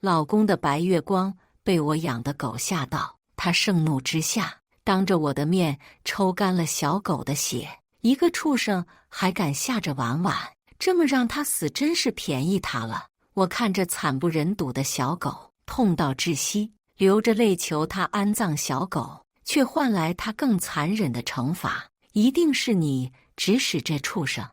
老公的白月光被我养的狗吓到，他盛怒之下，当着我的面抽干了小狗的血。一个畜生还敢吓着婉婉，这么让他死真是便宜他了。我看着惨不忍睹的小狗，痛到窒息，流着泪求他安葬小狗，却换来他更残忍的惩罚。一定是你指使这畜生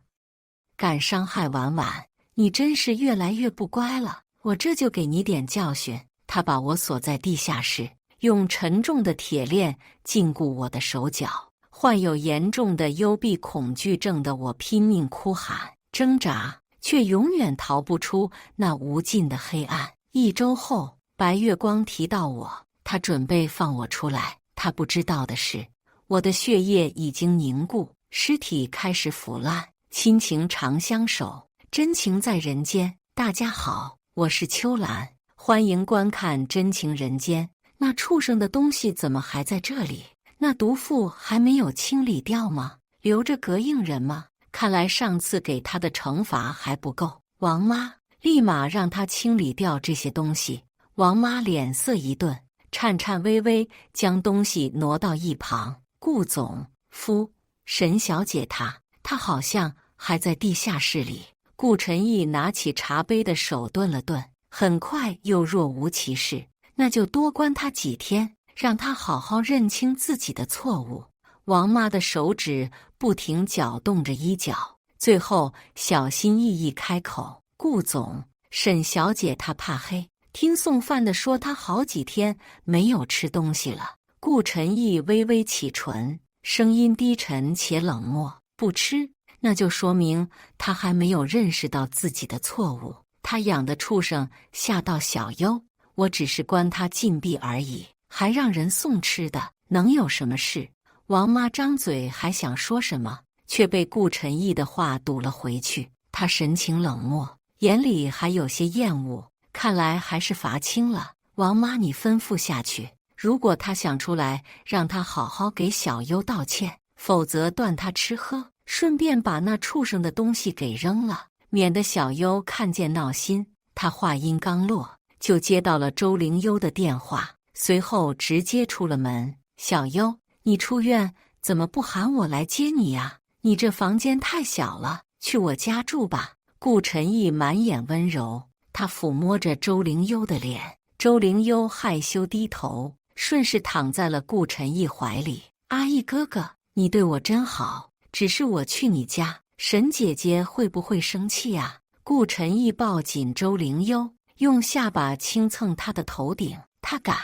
敢伤害婉婉，你真是越来越不乖了，我这就给你点教训。他把我锁在地下室，用沉重的铁链禁锢我的手脚。患有严重的幽闭恐惧症的我拼命哭喊挣扎，却永远逃不出那无尽的黑暗。1周后，白月光提到我，他准备放我出来。他不知道的是，我的血液已经凝固，尸体开始腐烂。亲情长相守，真情在人间。大家好，我是秋兰，欢迎观看真情人间。那畜生的东西怎么还在这里？那毒妇还没有清理掉吗？留着膈应人吗？看来上次给他的惩罚还不够。王妈，立马让他清理掉这些东西。王妈脸色一顿，颤颤巍巍将东西挪到一旁。顾总夫，沈小姐她好像还在地下室里。顾晨义拿起茶杯的手顿了顿，很快又若无其事。那就多关他几天，让他好好认清自己的错误。王妈的手指不停搅动着衣角，最后小心翼翼开口：顾总，沈小姐她怕黑，听送饭的说她好几天没有吃东西了。顾晨义微微启唇，声音低沉且冷漠：不吃，那就说明他还没有认识到自己的错误。他养的畜生吓到小优，我只是关他禁闭而已，还让人送吃的，能有什么事？王妈张嘴还想说什么，却被顾晨义的话堵了回去。他神情冷漠，眼里还有些厌恶，看来还是罚轻了。王妈，你吩咐下去，如果他想出来，让他好好给小优道歉，否则断他吃喝，顺便把那畜生的东西给扔了，免得小优看见闹心。他话音刚落，就接到了周灵优的电话，随后直接出了门。小优，你出院怎么不喊我来接你呀？你这房间太小了，去我家住吧。顾晨义满眼温柔，他抚摸着周灵优的脸。周灵优害羞低头，顺势躺在了顾晨义怀里。阿义哥哥，你对我真好，只是我去你家，沈姐姐会不会生气啊？顾晨义抱紧周灵优，用下巴轻蹭她的头顶。他敢？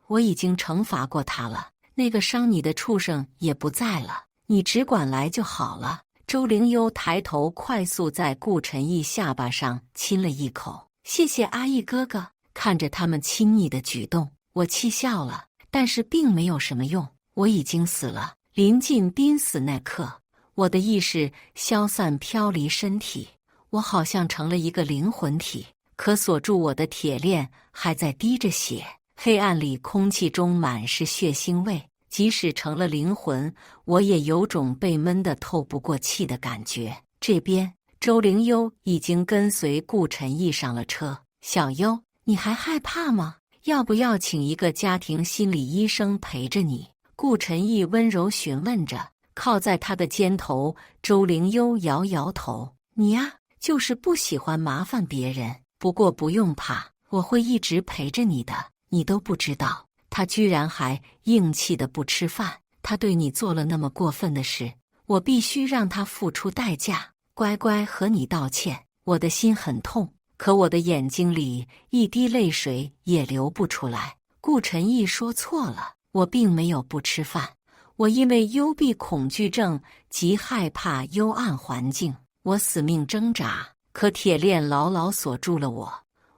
我已经惩罚过他了，那个伤你的畜生也不在了，你只管来就好了。周灵优抬头快速在顾晨义下巴上亲了一口。谢谢阿义哥哥。看着他们亲昵的举动，我气笑了，但是并没有什么用，我已经死了。临近濒死那刻，我的意识消散飘离身体，我好像成了一个灵魂体，可锁住我的铁链还在滴着血。黑暗里空气中满是血腥味，即使成了灵魂，我也有种被闷得透不过气的感觉。这边周灵优已经跟随顾晨义上了车。小优，你还害怕吗？要不要请一个家庭心理医生陪着你？顾晨义温柔询问着，靠在他的肩头。周灵优摇摇头：你呀，就是不喜欢麻烦别人。不过不用怕，我会一直陪着你的。你都不知道，他居然还硬气的不吃饭。他对你做了那么过分的事，我必须让他付出代价。乖乖和你道歉。我的心很痛，可我的眼睛里一滴泪水也流不出来。顾晨义说错了，我并没有不吃饭，我因为幽闭恐惧症极害怕幽暗环境，我死命挣扎，可铁链牢牢锁住了我。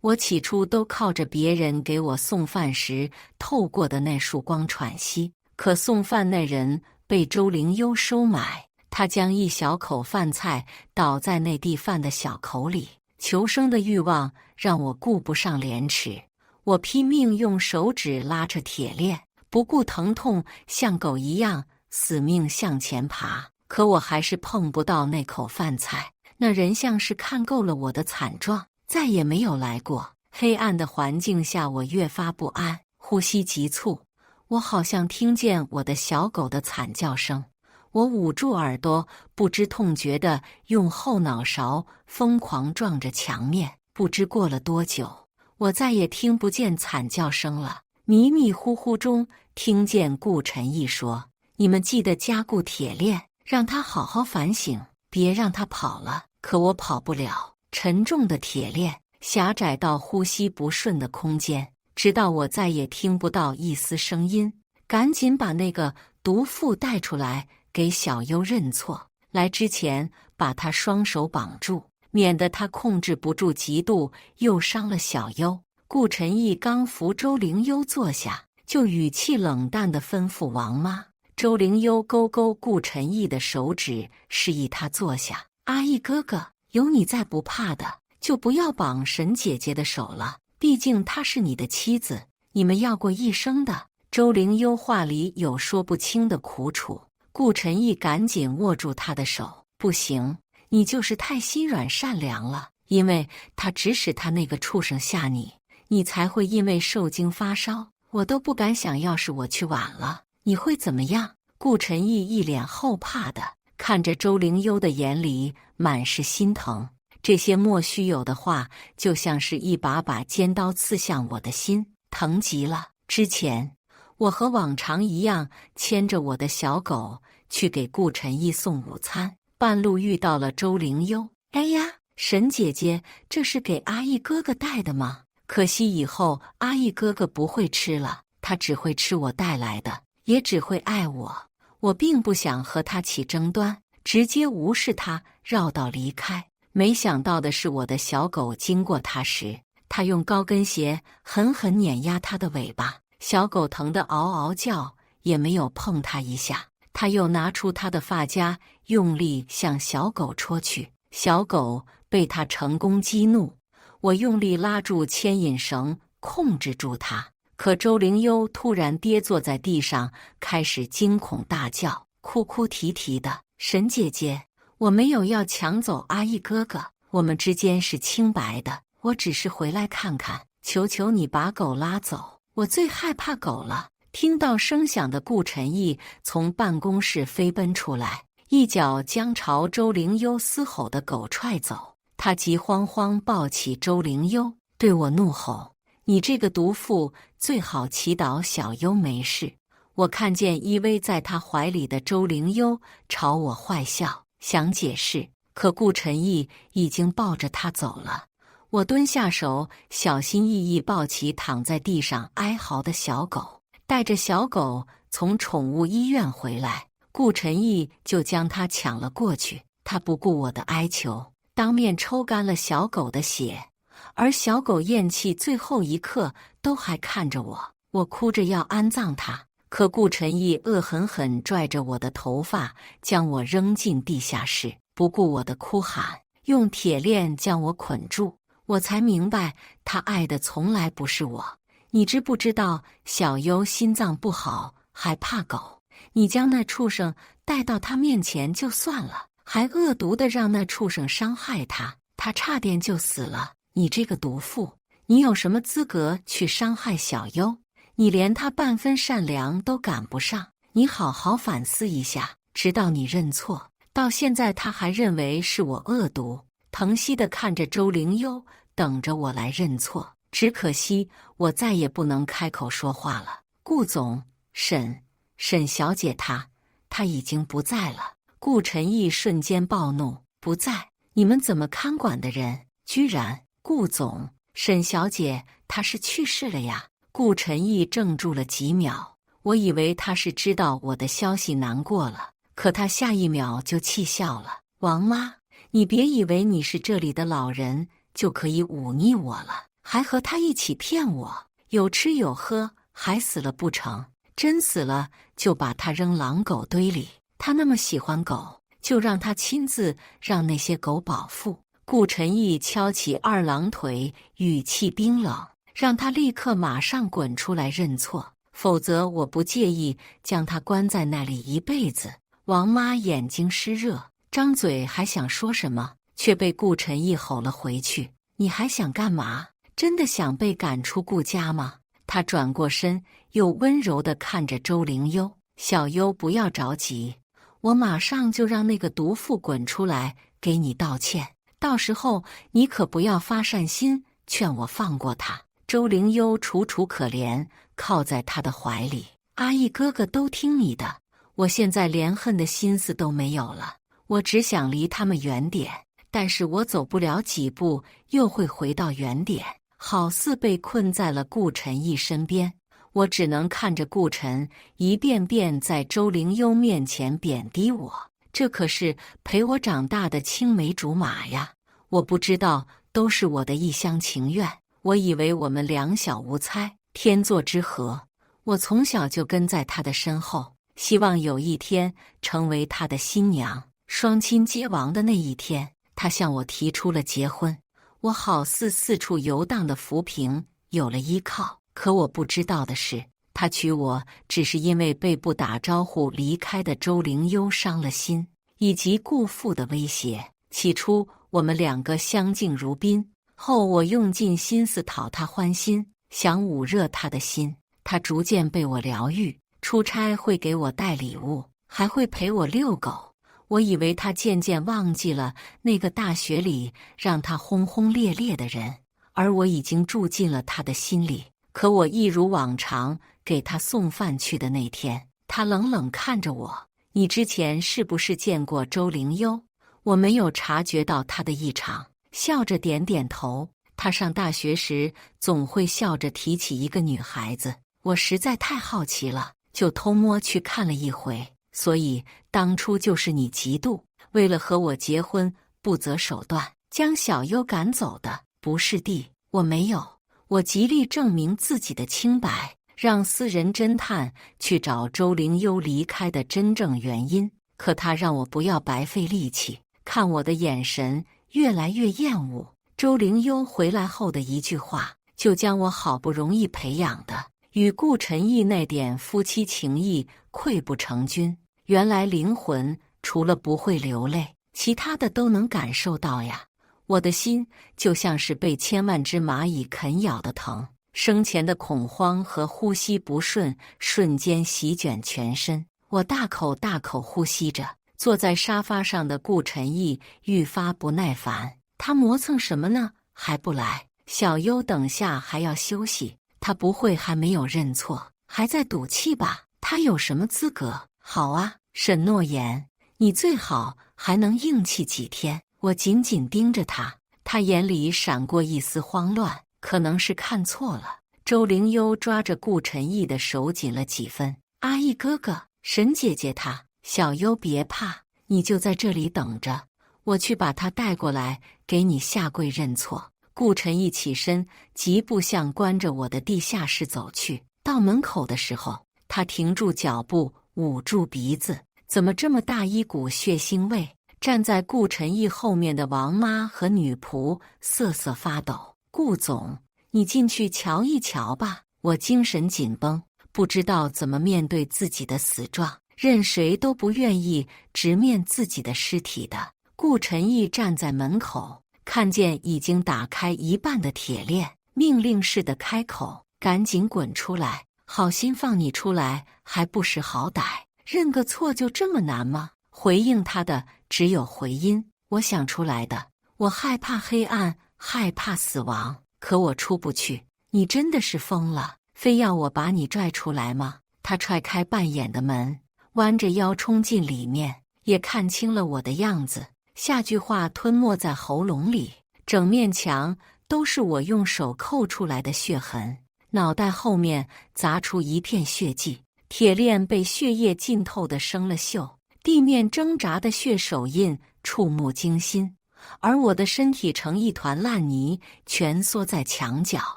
我起初都靠着别人给我送饭时透过的那束光喘息，可送饭那人被周灵优收买，他将一小口饭菜倒在那地饭的小口里。求生的欲望让我顾不上廉耻，我拼命用手指拉扯铁链，不顾疼痛，像狗一样死命向前爬。可我还是碰不到那口饭菜。那人像是看够了我的惨状，再也没有来过。黑暗的环境下，我越发不安，呼吸急促。我好像听见我的小狗的惨叫声。我捂住耳朵，不知痛觉地用后脑勺疯狂撞着墙面。不知过了多久，我再也听不见惨叫声了。迷迷糊糊中，听见顾晨义说：“你们记得加固铁链，让他好好反省，别让他跑了。”可我跑不了，沉重的铁链，狭窄到呼吸不顺的空间，直到我再也听不到一丝声音。赶紧把那个毒妇带出来，给小优认错。来之前，把他双手绑住，免得他控制不住嫉妒，又伤了小优。顾晨义刚扶周灵优坐下，就语气冷淡地吩咐王妈。周灵优勾勾顾晨义的手指，示意他坐下。阿义哥哥，有你在不怕的，就不要绑沈姐姐的手了，毕竟她是你的妻子，你们要过一生的。周灵优话里有说不清的苦楚，顾晨义赶紧握住她的手。不行，你就是太心软善良了，因为他指使他那个畜生吓你，你才会因为受惊发烧。我都不敢想，要是我去晚了，你会怎么样？顾晨义一脸后怕的看着周灵优的眼里满是心疼，这些莫须有的话就像是一把把尖刀刺向我的心，疼极了。之前我和往常一样牵着我的小狗去给顾晨义送午餐，半路遇到了周灵优。哎呀，沈姐姐，这是给阿义哥哥带的吗？可惜以后阿义哥哥不会吃了，他只会吃我带来的，也只会爱我。我并不想和他起争端，直接无视他，绕道离开。没想到的是，我的小狗经过他时，他用高跟鞋狠狠碾压他的尾巴，小狗疼得嗷嗷叫，也没有碰他一下。他又拿出他的发夹，用力向小狗戳去，小狗被他成功激怒。我用力拉住牵引绳，控制住他。可周灵优突然跌坐在地上，开始惊恐大叫，哭哭啼啼的。沈姐姐，我没有要抢走阿义哥哥，我们之间是清白的，我只是回来看看，求求你把狗拉走，我最害怕狗了。听到声响的顾晨义从办公室飞奔出来，一脚将朝周灵优嘶吼的狗踹走。他急慌慌抱起周灵优，对我怒吼：“你这个毒妇，最好祈祷小优没事。”我看见依偎在他怀里的周灵优朝我坏笑，想解释，可顾晨义已经抱着他走了。我蹲下手，小心翼翼抱起躺在地上哀嚎的小狗，带着小狗从宠物医院回来，顾晨义就将它抢了过去。他不顾我的哀求，当面抽干了小狗的血，而小狗咽气最后一刻都还看着我。我哭着要安葬它，可顾晨义恶狠狠拽着我的头发，将我扔进地下室，不顾我的哭喊，用铁链将我捆住。我才明白，他爱的从来不是我。你知不知道，小优心脏不好，还怕狗？你将那畜生带到他面前就算了，还恶毒的让那畜生伤害他，他差点就死了。你这个毒妇，你有什么资格去伤害小优？你连他半分善良都赶不上，你好好反思一下。直到你认错，到现在他还认为是我恶毒。疼惜地看着周灵优，等着我来认错。只可惜我再也不能开口说话了。顾总，沈小姐她已经不在了。顾晨义瞬间暴怒，不在？你们怎么看管的人居然？顾总，沈小姐她是去世了呀。顾晨义怔住了几秒，我以为他是知道我的消息难过了，可他下一秒就气笑了。王妈，你别以为你是这里的老人就可以忤逆我了，还和他一起骗我，有吃有喝，还死了不成？真死了就把他扔狼狗堆里，他那么喜欢狗，就让他亲自让那些狗饱腹。顾晨义敲起二郎腿，语气冰冷，让他立刻马上滚出来认错，否则我不介意将他关在那里一辈子。王妈眼睛湿热，张嘴还想说什么，却被顾晨义吼了回去：“你还想干嘛？真的想被赶出顾家吗？他转过身，又温柔地看着周灵幽：“小幽，不要着急，我马上就让那个毒妇滚出来给你道歉。到时候你可不要发善心，劝我放过他。”周灵幽楚楚可怜，靠在他的怀里：“阿义哥哥都听你的，我现在连恨的心思都没有了，我只想离他们远点。但是我走不了几步，又会回到原点，好似被困在了顾晨义身边。我只能看着顾晨一遍遍在周灵幽面前贬低我，这可是陪我长大的青梅竹马呀！我不知道，都是我的一厢情愿。我以为我们两小无猜，天作之合。我从小就跟在他的身后，希望有一天成为他的新娘。双亲皆亡的那一天，他向我提出了结婚，我好似四处游荡的浮萍，有了依靠。可我不知道的是，他娶我只是因为被不打招呼离开的周灵幽伤了心，以及顾父的威胁。起初我们两个相敬如宾，后我用尽心思讨他欢心，想捂热他的心。他逐渐被我疗愈，出差会给我带礼物，还会陪我遛狗。我以为他渐渐忘记了那个大学里让他轰轰烈烈的人，而我已经住进了他的心里。可我一如往常给他送饭去的那天，他冷冷看着我：“你之前是不是见过周灵幽？”我没有察觉到他的异常，笑着点点头。他上大学时总会笑着提起一个女孩子，我实在太好奇了，就偷摸去看了一回。所以当初就是你嫉妒，为了和我结婚不择手段，将小幽赶走的，不是的，我没有。我极力证明自己的清白，让私人侦探去找周灵幽离开的真正原因。可他让我不要白费力气，看我的眼神越来越厌恶。周灵幽回来后的一句话，就将我好不容易培养的与顾晨义那点夫妻情谊溃不成军。原来灵魂除了不会流泪，其他的都能感受到呀。我的心就像是被千万只蚂蚁啃咬的疼，生前的恐慌和呼吸不顺瞬间席卷全身。我大口大口呼吸着，坐在沙发上的顾晨义愈发不耐烦。他磨蹭什么呢？还不来？小幽等下还要休息，他不会还没有认错，还在赌气吧？他有什么资格？好啊，沈诺言，你最好还能硬气几天。我紧紧盯着他，他眼里闪过一丝慌乱，可能是看错了。周灵幽抓着顾晨义的手紧了几分。阿义哥哥，沈姐姐她，小幽别怕，你就在这里等着，我去把他带过来，给你下跪认错。顾晨义起身，疾步向关着我的地下室走去。到门口的时候，他停住脚步，捂住鼻子，怎么这么大一股血腥味？站在顾晨义后面的王妈和女仆瑟瑟发抖。顾总，你进去瞧一瞧吧。我精神紧绷，不知道怎么面对自己的死状，任谁都不愿意直面自己的尸体的。顾晨义站在门口，看见已经打开一半的铁链，命令似的开口：“赶紧滚出来！好心放你出来，还不识好歹，认个错就这么难吗？”回应他的只有回音。我想出来的，我害怕黑暗，害怕死亡，可我出不去。你真的是疯了，非要我把你拽出来吗？他踹开半掩的门，弯着腰冲进里面，也看清了我的样子。下句话吞没在喉咙里，整面墙都是我用手扣出来的血痕，脑袋后面砸出一片血迹，铁链被血液浸透的生了锈，地面挣扎的血手印触目惊心，而我的身体成一团烂泥，蜷缩在墙角，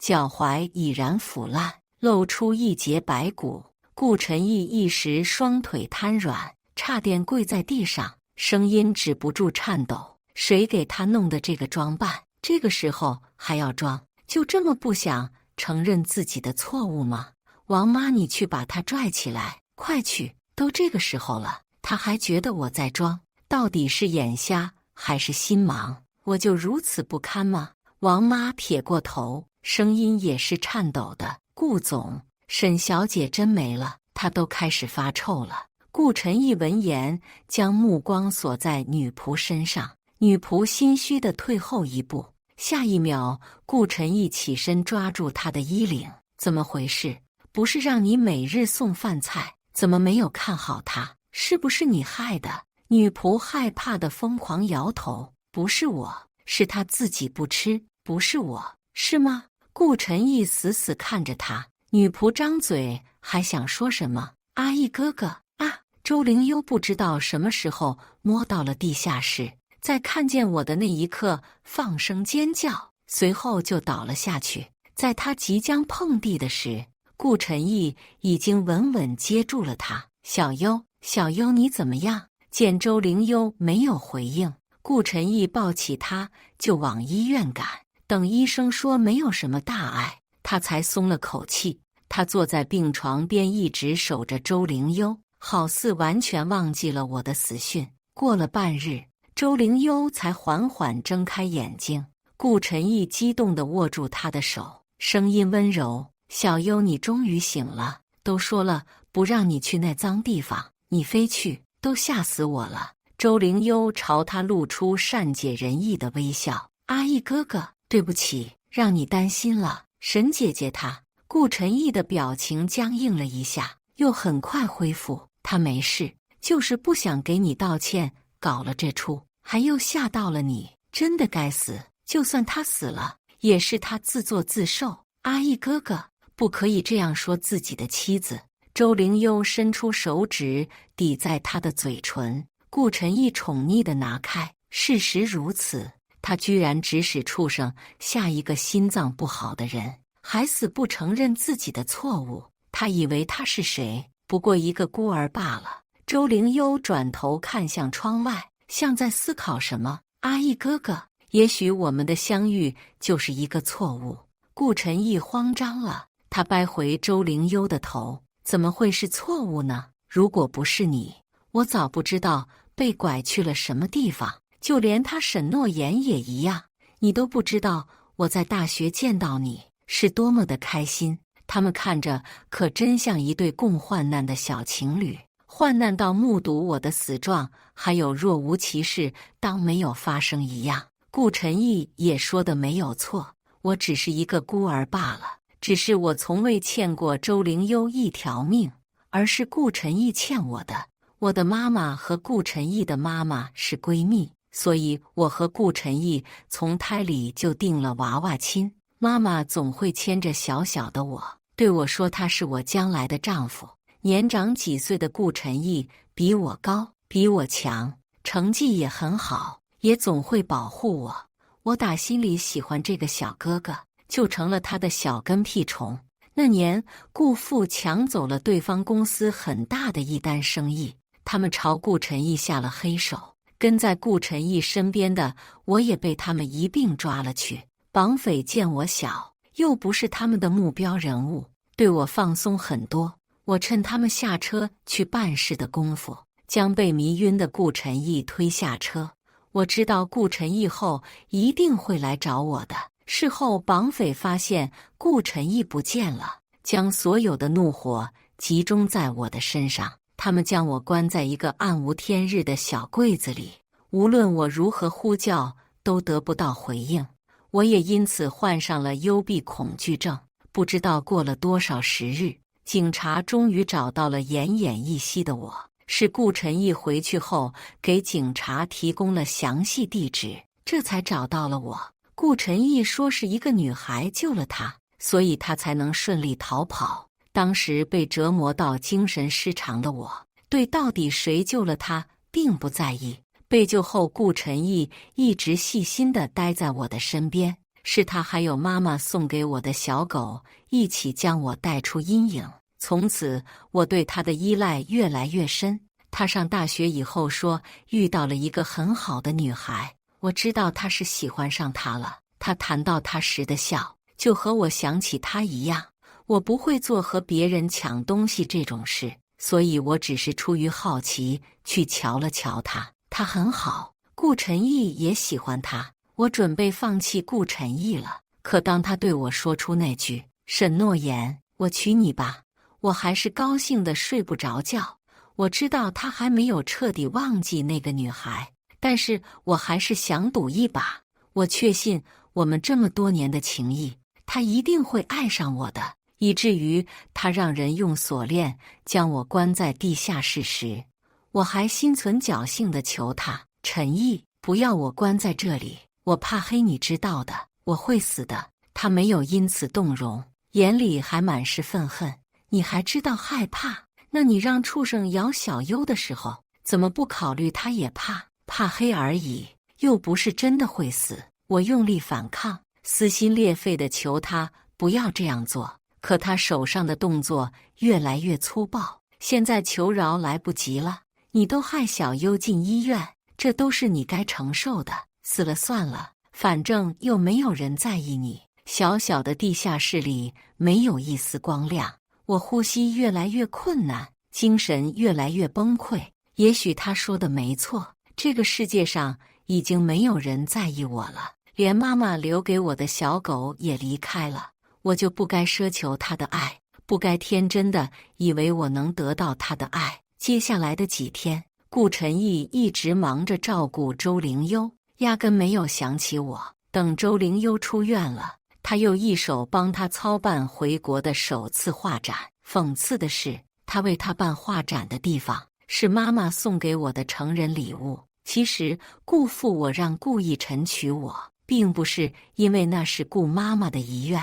脚踝已然腐烂，露出一截白骨。顾晨义一时双腿瘫软，差点跪在地上，声音止不住颤抖：“谁给他弄的这个装扮？这个时候还要装？就这么不想承认自己的错误吗？王妈，你去把他拽起来，快去！都这个时候了，他还觉得我在装，到底是眼瞎还是心盲？我就如此不堪吗？”王妈撇过头，声音也是颤抖的：“顾总，沈小姐真没了，她都开始发臭了。”顾晨义闻言，将目光锁在女仆身上，女仆心虚地退后一步。下一秒，顾晨义起身抓住她的衣领：“怎么回事？不是让你每日送饭菜，怎么没有看好她？是不是你害的？”女仆害怕地疯狂摇头：“不是我，是她自己不吃，不是我，是吗？”顾晨义死死看着她，女仆张嘴还想说什么：“阿义哥哥啊！”周灵幽不知道什么时候摸到了地下室，在看见我的那一刻放声尖叫，随后就倒了下去。在他即将碰地的时，顾晨义已经稳稳接住了他。“小幽，小幽，你怎么样？”见周灵幽没有回应，顾晨义抱起他就往医院赶。等医生说没有什么大碍，他才松了口气。他坐在病床边，一直守着周灵幽，好似完全忘记了我的死讯。过了半日，周灵幽才缓缓睁开眼睛。顾晨义激动地握住她的手，声音温柔：“小幽，你终于醒了。都说了不让你去那脏地方，你非去，都吓死我了。”周灵幽朝他露出善解人意的微笑：“阿义哥哥，对不起，让你担心了。沈姐姐她……”顾晨义的表情僵硬了一下，又很快恢复：“他没事，就是不想给你道歉，搞了这出，还又吓到了你，真的该死。就算他死了，也是他自作自受。阿义哥哥，不可以这样说自己的妻子。”周灵幽伸出手指抵在他的嘴唇，顾晨义宠溺地拿开。事实如此，他居然指使畜生下一个心脏不好的人，还死不承认自己的错误。他以为他是谁？不过一个孤儿罢了。周灵幽转头看向窗外，像在思考什么。“阿义哥哥，也许我们的相遇就是一个错误。”顾晨义慌张了，他掰回周灵幽的头：“怎么会是错误呢？如果不是你，我早不知道被拐去了什么地方，就连他沈诺言也一样。你都不知道我在大学见到你是多么的开心。”他们看着可真像一对共患难的小情侣，患难到目睹我的死状，还有若无其事当没有发生一样。顾晨义也说的没有错，我只是一个孤儿罢了，只是我从未欠过周灵幽一条命，而是顾晨义欠我的。我的妈妈和顾晨义的妈妈是闺蜜，所以我和顾晨义从胎里就定了娃娃亲。妈妈总会牵着小小的我，对我说他是我将来的丈夫。年长几岁的顾晨义比我高，比我强，成绩也很好，也总会保护我。我打心里喜欢这个小哥哥，就成了他的小跟屁虫。那年，顾父抢走了对方公司很大的一单生意，他们朝顾晨义下了黑手。跟在顾晨义身边的我也被他们一并抓了去。绑匪见我小，又不是他们的目标人物，对我放松很多。我趁他们下车去办事的功夫，将被迷晕的顾晨义推下车。我知道顾晨义后一定会来找我的。事后绑匪发现顾晨义不见了，将所有的怒火集中在我的身上。他们将我关在一个暗无天日的小柜子里，无论我如何呼叫，都得不到回应。我也因此患上了幽闭恐惧症。不知道过了多少时日，警察终于找到了奄奄一息的我。是顾晨义回去后给警察提供了详细地址，这才找到了我。顾晨义说是一个女孩救了他，所以他才能顺利逃跑。当时被折磨到精神失常的我，对到底谁救了他并不在意。被救后，顾晨义一直细心地待在我的身边，是他还有妈妈送给我的小狗一起将我带出阴影。从此，我对他的依赖越来越深。他上大学以后说遇到了一个很好的女孩，我知道他是喜欢上她了。他谈到她时的笑，就和我想起他一样。我不会做和别人抢东西这种事，所以我只是出于好奇去瞧了瞧他。他很好，顾晨义也喜欢他。我准备放弃顾晨毅了。可当他对我说出那句“沈诺言，我娶你吧”，我还是高兴得睡不着觉。我知道他还没有彻底忘记那个女孩，但是我还是想赌一把。我确信我们这么多年的情谊，他一定会爱上我的，以至于他让人用锁链将我关在地下室时，我还心存侥幸地求他：陈毅，不要我关在这里，我怕黑，你知道的，我会死的。他没有因此动容，眼里还满是愤恨。你还知道害怕？那你让畜生咬小优的时候，怎么不考虑他也怕黑而已，又不是真的会死。我用力反抗，撕心裂肺地求他不要这样做，可他手上的动作越来越粗暴。现在求饶来不及了，你都害小优进医院，这都是你该承受的。死了算了，反正又没有人在意你。小小的地下室里没有一丝光亮，我呼吸越来越困难，精神越来越崩溃。也许他说的没错，这个世界上已经没有人在意我了，连妈妈留给我的小狗也离开了。我就不该奢求他的爱，不该天真的以为我能得到他的爱。接下来的几天，顾晨毅一直忙着照顾周灵优，压根没有想起我。等周灵优出院了，他又一手帮他操办回国的首次画展。讽刺的是，他为他办画展的地方是妈妈送给我的成人礼物。其实顾父我让顾逸晨娶我，并不是因为那是顾妈妈的遗愿，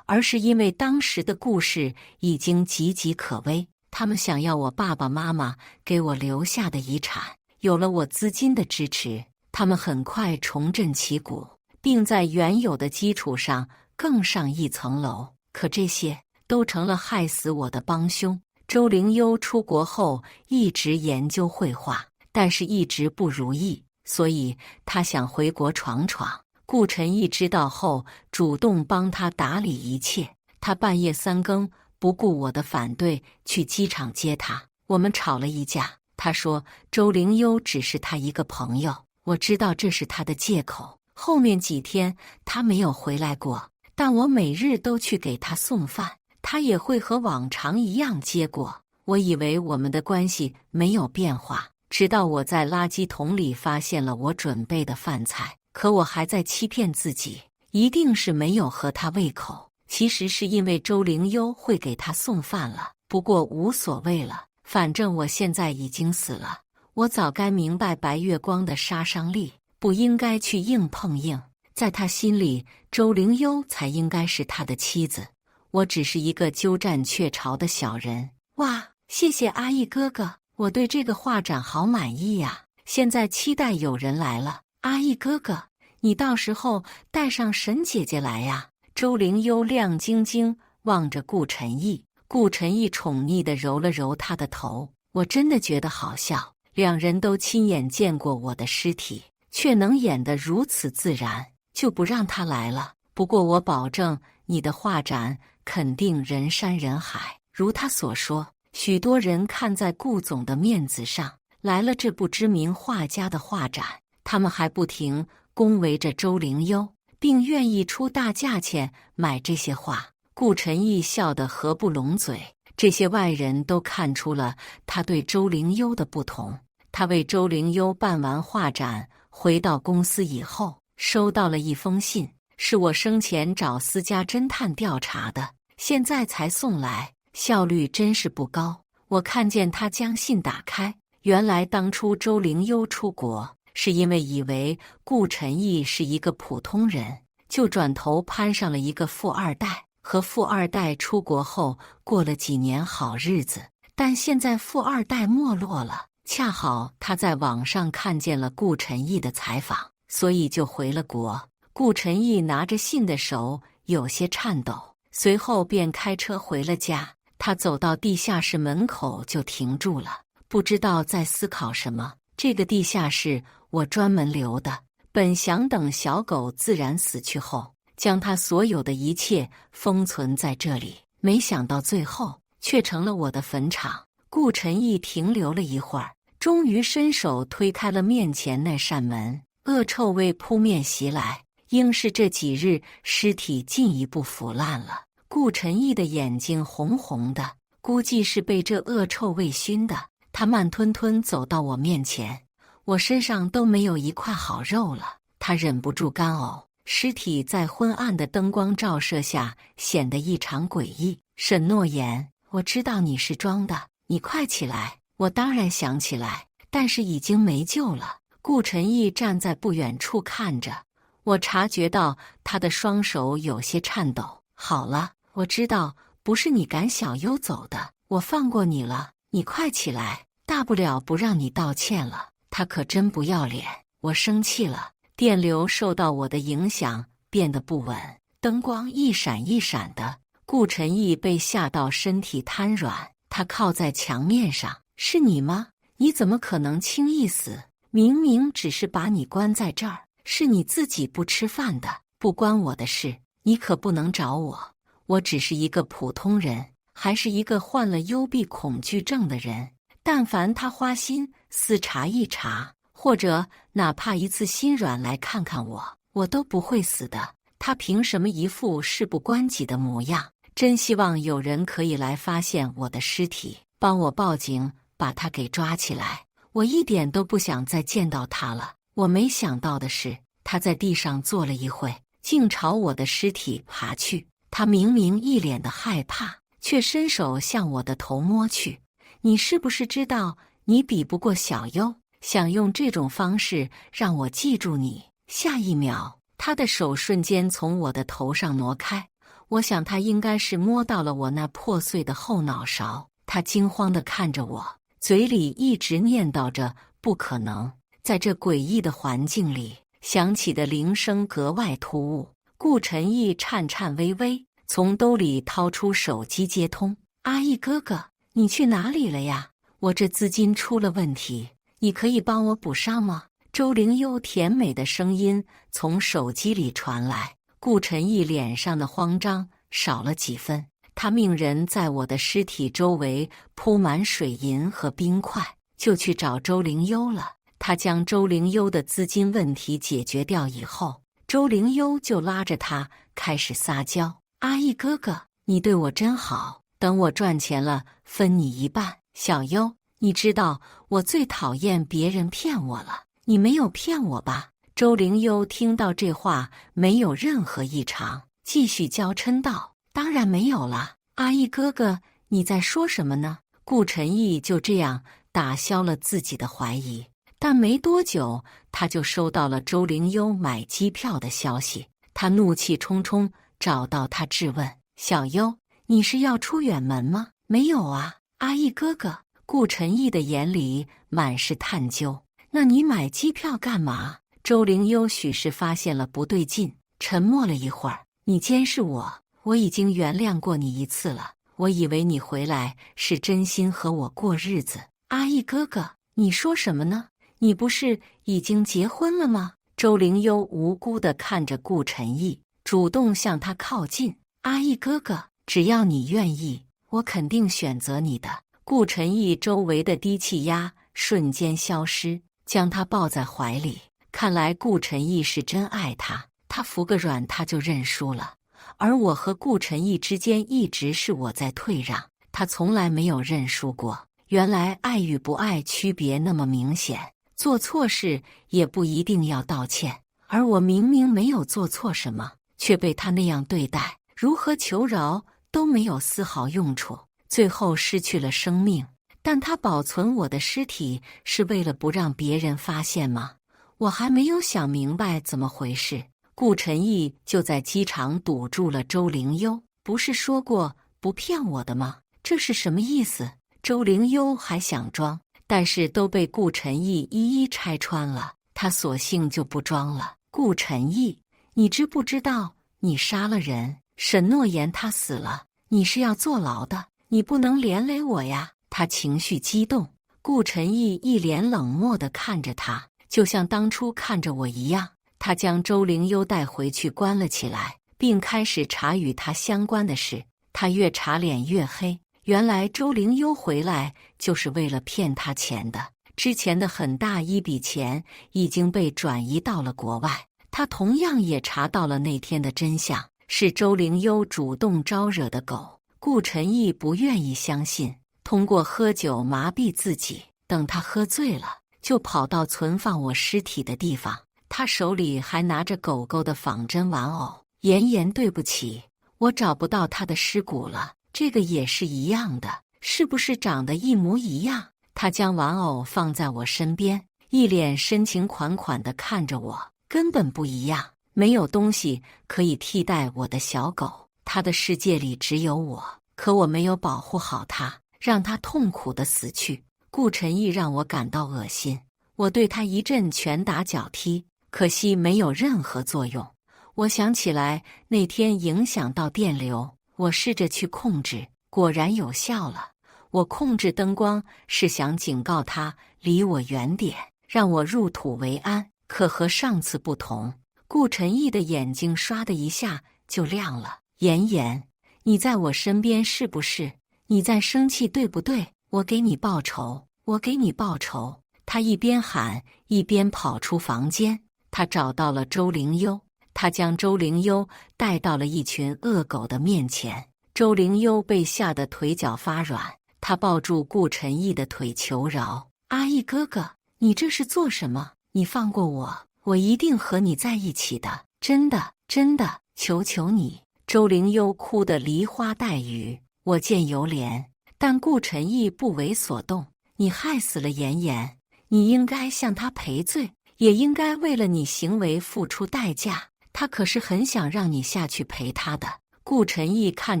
而是因为当时的顾氏已经岌岌可危，他们想要我爸爸妈妈给我留下的遗产。有了我资金的支持，他们很快重振旗鼓，并在原有的基础上更上一层楼。可这些都成了害死我的帮凶。周灵优出国后一直研究绘画，但是一直不如意，所以他想回国闯闯。顾晨毅知道后，主动帮他打理一切。他半夜3更不顾我的反对去机场接他。我们吵了一架，他说周灵优只是他一个朋友。我知道这是他的借口。后面几天他没有回来过，但我每日都去给他送饭，他也会和往常一样接过。我以为我们的关系没有变化，直到我在垃圾桶里发现了我准备的饭菜。可我还在欺骗自己，一定是没有合他胃口。其实是因为周灵优会给他送饭了。不过无所谓了，反正我现在已经死了。我早该明白白月光的杀伤力，不应该去硬碰硬。在他心里，周灵优才应该是他的妻子，我只是一个鸠占鹊巢的小人。哇，谢谢阿义哥哥，我对这个画展好满意呀！现在期待有人来了。阿义哥哥，你到时候带上沈姐姐来呀！周灵优亮晶晶望着顾晨毅，顾晨毅宠溺地揉了揉他的头。我真的觉得好笑，两人都亲眼见过我的尸体，却能演得如此自然，就不让他来了。不过我保证，你的画展肯定人山人海。如他所说，许多人看在顾总的面子上，来了这不知名画家的画展。他们还不停恭维着周灵优，并愿意出大价钱买这些画。顾晨毅笑得合不拢嘴，这些外人都看出了他对周灵优的不同。他为周灵优办完画展，回到公司以后，收到了一封信，是我生前找私家侦探调查的，现在才送来，效率真是不高。我看见他将信打开，原来当初周灵优出国是因为以为顾晨毅是一个普通人，就转头攀上了一个富二代，和富二代出国后过了几年好日子。但现在富二代没落了，恰好他在网上看见了顾晨毅的采访，所以就回了国。顾晨毅拿着信的手有些颤抖，随后便开车回了家。他走到地下室门口就停住了，不知道在思考什么。这个地下室我专门留的，本想等小狗自然死去后，将他所有的一切封存在这里，没想到最后却成了我的坟场。顾晨毅停留了一会儿，终于伸手推开了面前那扇门。恶臭味扑面袭来，应是这几日尸体进一步腐烂了。顾晨毅的眼睛红红的，估计是被这恶臭味熏的。他慢吞吞走到我面前，我身上都没有一块好肉了。他忍不住干呕，尸体在昏暗的灯光照射下显得异常诡异。沈诺言，我知道你是装的，你快起来。我当然想起来，但是已经没救了。顾晨毅站在不远处看着，我察觉到他的双手有些颤抖。好了，我知道不是你赶小优走的，我放过你了，你快起来，大不了不让你道歉了。他可真不要脸。我生气了，电流受到我的影响变得不稳，灯光一闪一闪的。顾晨毅被吓到身体瘫软，他靠在墙面上。是你吗？你怎么可能轻易死？明明只是把你关在这儿，是你自己不吃饭的，不关我的事，你可不能找我。我只是一个普通人，还是一个患了幽闭恐惧症的人。但凡他花心思查一查，或者哪怕一次心软来看看我，我都不会死的。他凭什么一副事不关己的模样？真希望有人可以来发现我的尸体，帮我报警，把他给抓起来。我一点都不想再见到他了。我没想到的是，他在地上坐了一会，竟朝我的尸体爬去。他明明一脸的害怕，却伸手向我的头摸去。你是不是知道你比不过小优，想用这种方式让我记住你？下一秒，他的手瞬间从我的头上挪开。我想他应该是摸到了我那破碎的后脑勺。他惊慌地看着我，嘴里一直念叨着不可能。在这诡异的环境里，响起的铃声格外突兀。顾晨毅颤颤巍巍从兜里掏出手机接通。阿义哥哥，你去哪里了呀？我这资金出了问题，你可以帮我补上吗？周灵优甜美的声音从手机里传来。顾晨毅脸上的慌张少了几分，他命人在我的尸体周围铺满水银和冰块，就去找周灵优了。他将周灵优的资金问题解决掉以后，周灵优就拉着他开始撒娇。阿义哥哥，你对我真好，等我赚钱了分你一半。小优，你知道我最讨厌别人骗我了，你没有骗我吧？周灵优听到这话没有任何异常，继续娇嗔道：当然没有了，阿义哥哥，你在说什么呢？顾晨毅就这样打消了自己的怀疑。但没多久，他就收到了周灵优买机票的消息。他怒气冲冲找到他质问：小优，你是要出远门吗？没有啊，阿义哥哥。顾晨毅的眼里满是探究。那你买机票干嘛？周灵优许是发现了不对劲，沉默了一会儿。你监视我，我已经原谅过你一次了。我以为你回来是真心和我过日子。阿义哥哥，你说什么呢？你不是已经结婚了吗？周灵优无辜地看着顾晨毅，主动向他靠近。阿义哥哥，只要你愿意，我肯定选择你的。顾晨毅周围的低气压瞬间消失，将他抱在怀里。看来顾晨毅是真爱他，他服个软他就认输了。而我和顾晨毅之间一直是我在退让，他从来没有认输过。原来爱与不爱区别那么明显，做错事也不一定要道歉。而我明明没有做错什么，却被他那样对待，如何求饶都没有丝毫用处，最后失去了生命。但他保存我的尸体是为了不让别人发现吗？我还没有想明白怎么回事，顾晨毅就在机场堵住了周灵优。不是说过不骗我的吗？这是什么意思？周灵优还想装，但是都被顾晨毅一一拆穿了，他索性就不装了。顾晨毅，你知不知道你杀了人？沈诺言他死了，你是要坐牢的，你不能连累我呀！他情绪激动。顾晨毅一脸冷漠地看着他，就像当初看着我一样。他将周灵优带回去关了起来，并开始查与他相关的事。他越查脸越黑，原来周灵优回来就是为了骗他钱的。之前的很大一笔钱已经被转移到了国外。他同样也查到了那天的真相，是周灵幽主动招惹的狗。顾晨义不愿意相信，通过喝酒麻痹自己，等他喝醉了，就跑到存放我尸体的地方。他手里还拿着狗狗的仿真玩偶。妍妍，对不起，我找不到他的尸骨了，这个也是一样的，是不是长得一模一样？他将玩偶放在我身边，一脸深情款款地看着我。根本不一样，没有东西可以替代我的小狗，它的世界里只有我，可我没有保护好它，让它痛苦地死去。顾晨义让我感到恶心，我对他一阵拳打脚踢，可惜没有任何作用。我想起来那天影响到电流，我试着去控制，果然有效了。我控制灯光是想警告他离我远点，让我入土为安。可和上次不同，顾晨义的眼睛唰的一下就亮了。妍妍，你在我身边是不是？你在生气对不对？我给你报仇，我给你报仇！他一边喊一边跑出房间。他找到了周灵幽，他将周灵幽带到了一群恶狗的面前。周灵幽被吓得腿脚发软，他抱住顾晨义的腿求饶：“阿义哥哥，你这是做什么？你放过我，我一定和你在一起的，真的，真的，求求你！”周灵幽哭得梨花带雨，我见犹怜，但顾晨义不为所动。你害死了妍妍，你应该向他赔罪，也应该为了你行为付出代价。他可是很想让你下去陪他的。顾晨义看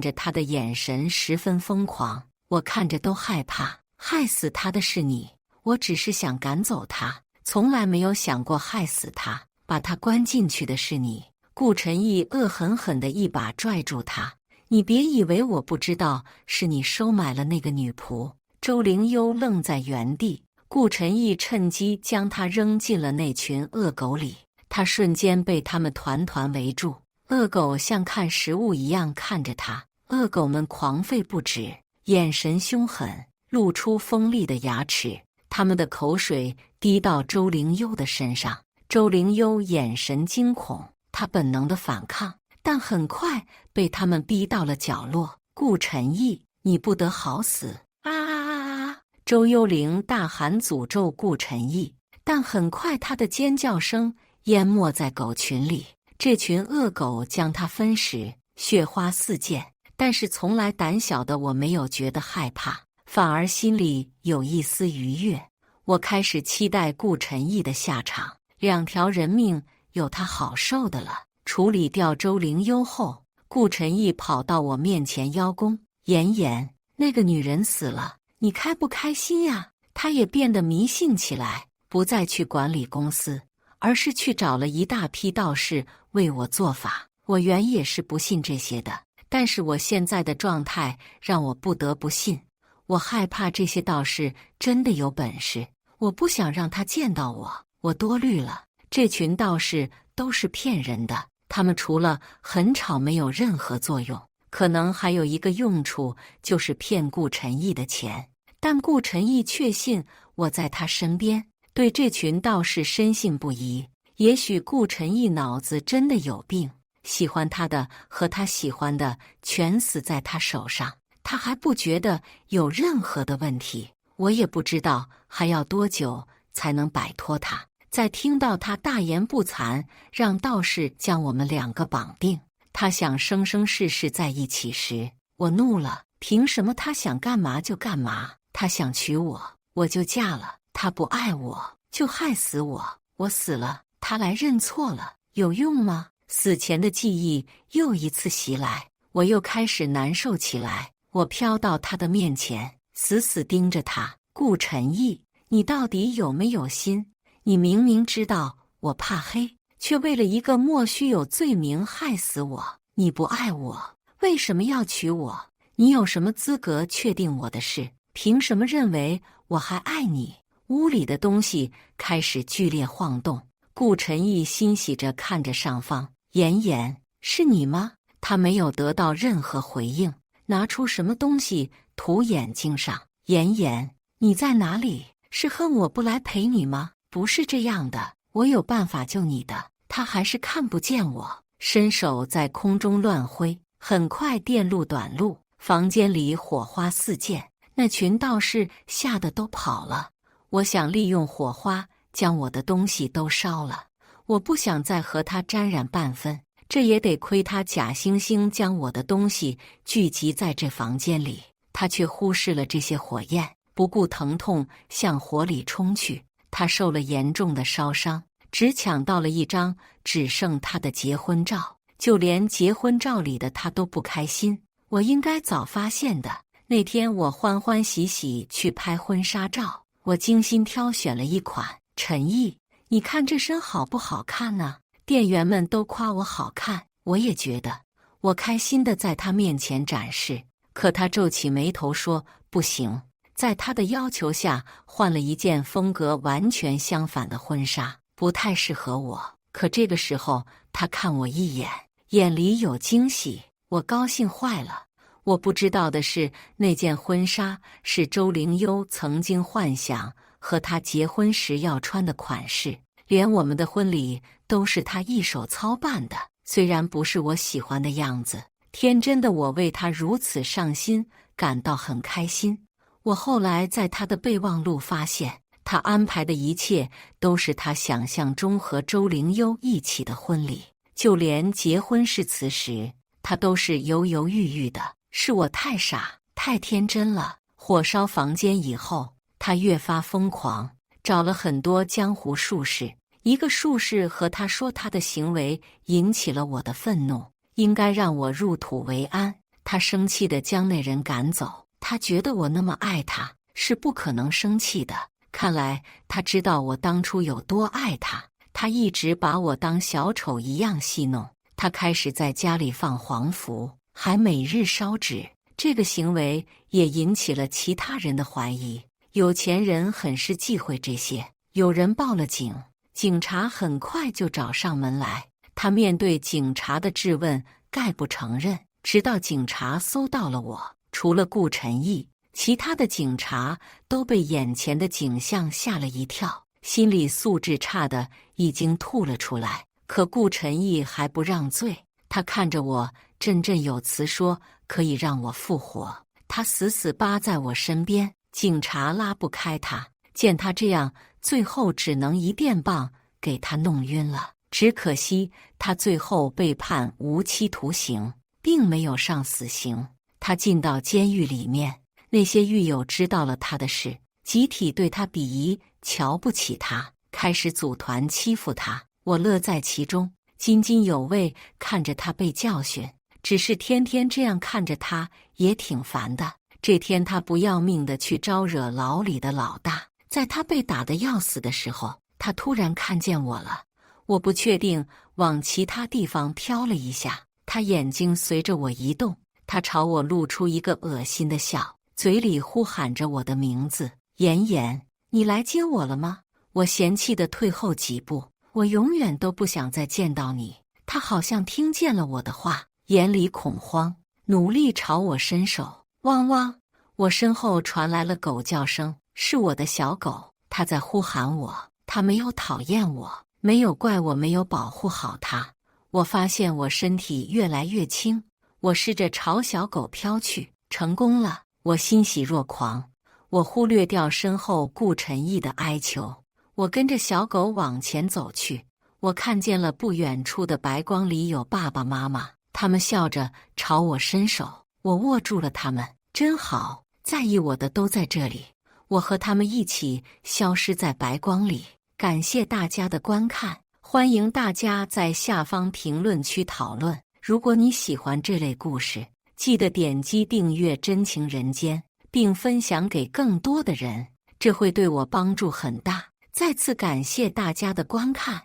着他的眼神十分疯狂，我看着都害怕。害死他的是你，我只是想赶走他。从来没有想过害死他，把他关进去的是你。顾晨义恶狠狠地一把拽住他，你别以为我不知道是你收买了那个女仆。周灵幽愣在原地，顾晨义趁机将他扔进了那群恶狗里，他瞬间被他们团团围住。恶狗像看食物一样看着他，恶狗们狂吠不止，眼神凶狠，露出锋利的牙齿。他们的口水滴到周灵幽的身上，周灵幽眼神惊恐，他本能的反抗，但很快被他们逼到了角落。顾晨义，你不得好死！啊啊啊啊！周幽灵大喊诅咒顾晨义，但很快他的尖叫声淹没在狗群里。这群恶狗将他分食，血花四溅，但是从来胆小的我没有觉得害怕，反而心里有一丝愉悦。我开始期待顾晨义的下场，2条人命有他好受的了。处理掉周灵幽后，顾晨义跑到我面前邀功：“妍妍，那个女人死了，你开不开心呀？”他也变得迷信起来，不再去管理公司，而是去找了一大批道士为我做法。我原也是不信这些的，但是我现在的状态让我不得不信。我害怕这些道士真的有本事，我不想让他见到我。我多虑了，这群道士都是骗人的，他们除了很吵没有任何作用，可能还有一个用处，就是骗顾晨义的钱。但顾晨义确信我在他身边，对这群道士深信不疑。也许顾晨义脑子真的有病，喜欢他的和他喜欢的全死在他手上，他还不觉得有任何的问题。我也不知道还要多久才能摆脱他。在听到他大言不惭让道士将我们2个绑定，他想生生世世在一起时，我怒了。凭什么他想干嘛就干嘛？他想娶我，我就嫁了；他不爱我，就害死我。我死了，他来认错了，有用吗？死前的记忆又一次袭来，我又开始难受起来。我飘到他的面前，死死盯着他。顾晨义，你到底有没有心？你明明知道我怕黑，却为了一个莫须有罪名害死我。你不爱我，为什么要娶我？你有什么资格确定我的事？凭什么认为我还爱你？屋里的东西开始剧烈晃动。顾晨义欣喜着看着上方，妍妍，是你吗？他没有得到任何回应，拿出什么东西涂眼睛上。妍妍，你在哪里？是恨我不来陪你吗？不是这样的，我有办法救你的。他还是看不见我，伸手在空中乱挥，很快电路短路，房间里火花四溅，那群道士吓得都跑了。我想利用火花将我的东西都烧了，我不想再和他沾染半分，这也得亏他假惺惺将我的东西聚集在这房间里，他却忽视了这些火焰，不顾疼痛向火里冲去。他受了严重的烧伤，只抢到了一张只剩他的结婚照，就连结婚照里的他都不开心。我应该早发现的。那天我欢欢喜喜去拍婚纱照，我精心挑选了一款。陈毅，你看这身好不好看呢？店员们都夸我好看，我也觉得。我开心地在他面前展示，可他皱起眉头说不行，在他的要求下换了一件风格完全相反的婚纱，不太适合我。可这个时候他看我一眼，眼里有惊喜，我高兴坏了。我不知道的是，那件婚纱是周灵悠曾经幻想和他结婚时要穿的款式，连我们的婚礼都是他一手操办的。虽然不是我喜欢的样子，天真的我为他如此上心感到很开心。我后来在他的备忘录发现，他安排的一切都是他想象中和周灵悠一起的婚礼，就连结婚誓词时，他都是犹犹豫豫的。是我太傻，太天真了。火烧房间以后，他越发疯狂，找了很多江湖术士。一个术士和他说他的行为引起了我的愤怒，应该让我入土为安。他生气地将那人赶走。他觉得我那么爱他，是不可能生气的。看来他知道我当初有多爱他，他一直把我当小丑一样戏弄。他开始在家里放黄符，还每日烧纸，这个行为也引起了其他人的怀疑。有钱人很是忌讳这些，有人报了警，警察很快就找上门来。他面对警察的质问，概不承认，直到警察搜到了我。除了顾晨毅，其他的警察都被眼前的景象吓了一跳，心理素质差的已经吐了出来。可顾晨毅还不让罪，他看着我，振振有词说可以让我复活。他死死扒在我身边，警察拉不开他。见他这样，最后只能一电棒给他弄晕了。只可惜他最后被判无期徒刑，并没有上死刑。他进到监狱里面，那些狱友知道了他的事，集体对他鄙夷，瞧不起他，开始组团欺负他。我乐在其中，津津有味看着他被教训。只是天天这样看着他也挺烦的。这天他不要命的去招惹牢里的老大，在他被打得要死的时候，他突然看见我了。我不确定，往其他地方瞟了一下，他眼睛随着我移动，他朝我露出一个恶心的笑，嘴里呼喊着我的名字：妍妍，你来接我了吗？我嫌弃地退后几步，我永远都不想再见到你。他好像听见了我的话，眼里恐慌，努力朝我伸手。汪汪！我身后传来了狗叫声，是我的小狗，它在呼喊我。它没有讨厌我，没有怪我没有保护好它。我发现我身体越来越轻，我试着朝小狗飘去，成功了。我欣喜若狂，我忽略掉身后顾晨毅的哀求。我跟着小狗往前走去，我看见了不远处的白光里有爸爸妈妈，他们笑着朝我伸手，我握住了他们。真好，在意我的都在这里。我和他们一起消失在白光里。感谢大家的观看，欢迎大家在下方评论区讨论。如果你喜欢这类故事，记得点击订阅真情人间，并分享给更多的人，这会对我帮助很大。再次感谢大家的观看。